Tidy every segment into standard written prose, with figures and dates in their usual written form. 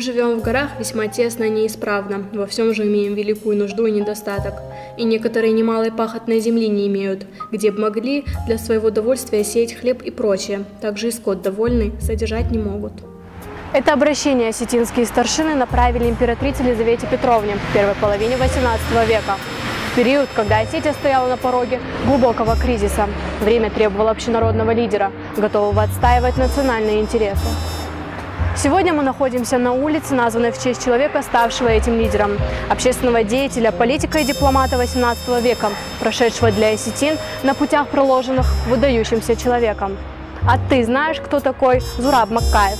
живем в горах весьма тесно и неисправно, во всем же имеем великую нужду и недостаток. И некоторые немалой пахотной земли не имеют, где бы могли для своего довольствия сеять хлеб и прочее, также и скот довольный содержать не могут. Это обращение осетинские старшины направили императрице Елизавете Петровне в первой половине XVIII века. В период, когда Осетия стояла на пороге глубокого кризиса, время требовало общенародного лидера, готового отстаивать национальные интересы. Сегодня мы находимся на улице, названной в честь человека, ставшего этим лидером, общественного деятеля, политика и дипломата XVIII века, прошедшего для осетин на путях, проложенных выдающимся человеком. А ты знаешь, кто такой Зураб Маккаев?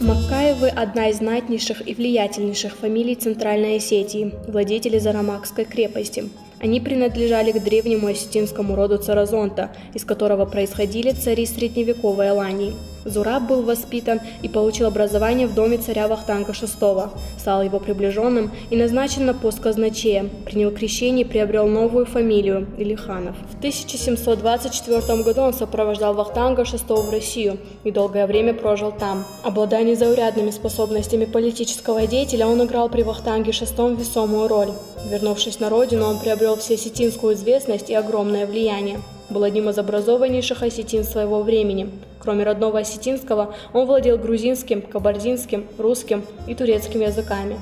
Маккаевы – одна из знатнейших и влиятельнейших фамилий Центральной Осетии, владетели Зарамакской крепости. Они принадлежали к древнему осетинскому роду Царазонта, из которого происходили цари средневековой Алании. Зураб был воспитан и получил образование в доме царя Вахтанга VI, стал его приближенным и назначен на пост казначея, принял крещение и приобрел новую фамилию – Илиханов. В 1724 году он сопровождал Вахтанга VI в Россию и долгое время прожил там. Обладая незаурядными способностями политического деятеля, он играл при Вахтанге VI весомую роль. Вернувшись на родину, он приобрел всеосетинскую известность и огромное влияние. Был одним из образованнейших осетин своего времени. Кроме родного осетинского, он владел грузинским, кабардинским, русским и турецким языками.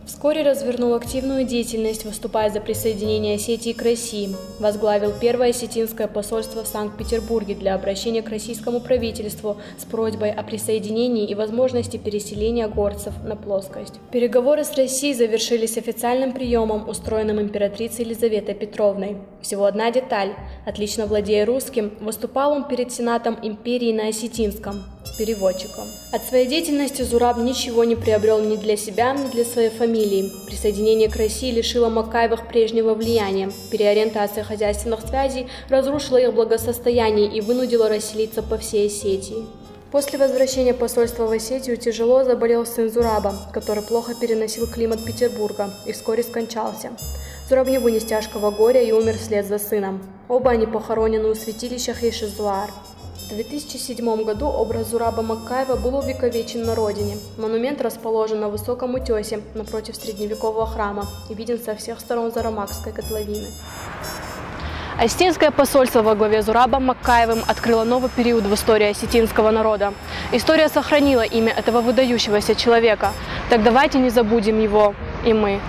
Вскоре развернул активную деятельность, выступая за присоединение Осетии к России. Возглавил первое осетинское посольство в Санкт-Петербурге для обращения к российскому правительству с просьбой о присоединении и возможности переселения горцев на плоскость. Переговоры с Россией завершились официальным приемом, устроенным императрицей Елизаветой Петровной. Всего одна деталь. Отлично владея русским, выступал он перед Сенатом империи на осетинском, переводчиком. От своей деятельности Зураб ничего не приобрел ни для себя, ни для своей фамилии. Присоединение к России лишило Маккаевых прежнего влияния. Переориентация хозяйственных связей разрушила их благосостояние и вынудила расселиться по всей Осетии. После возвращения посольства в Осетию тяжело заболел сын Зураба, который плохо переносил климат Петербурга и вскоре скончался. Зураб не вынес тяжкого горя и умер вслед за сыном. Оба они похоронены у святилища Хейшезуар. В 2007 году образ Зураба Маккаева был увековечен на родине. Монумент расположен на высоком утесе напротив средневекового храма и виден со всех сторон Зарамакской котловины. Осетинское посольство во главе с Зурабом Маккаевым открыло новый период в истории осетинского народа. История сохранила имя этого выдающегося человека. Так давайте не забудем его и мы.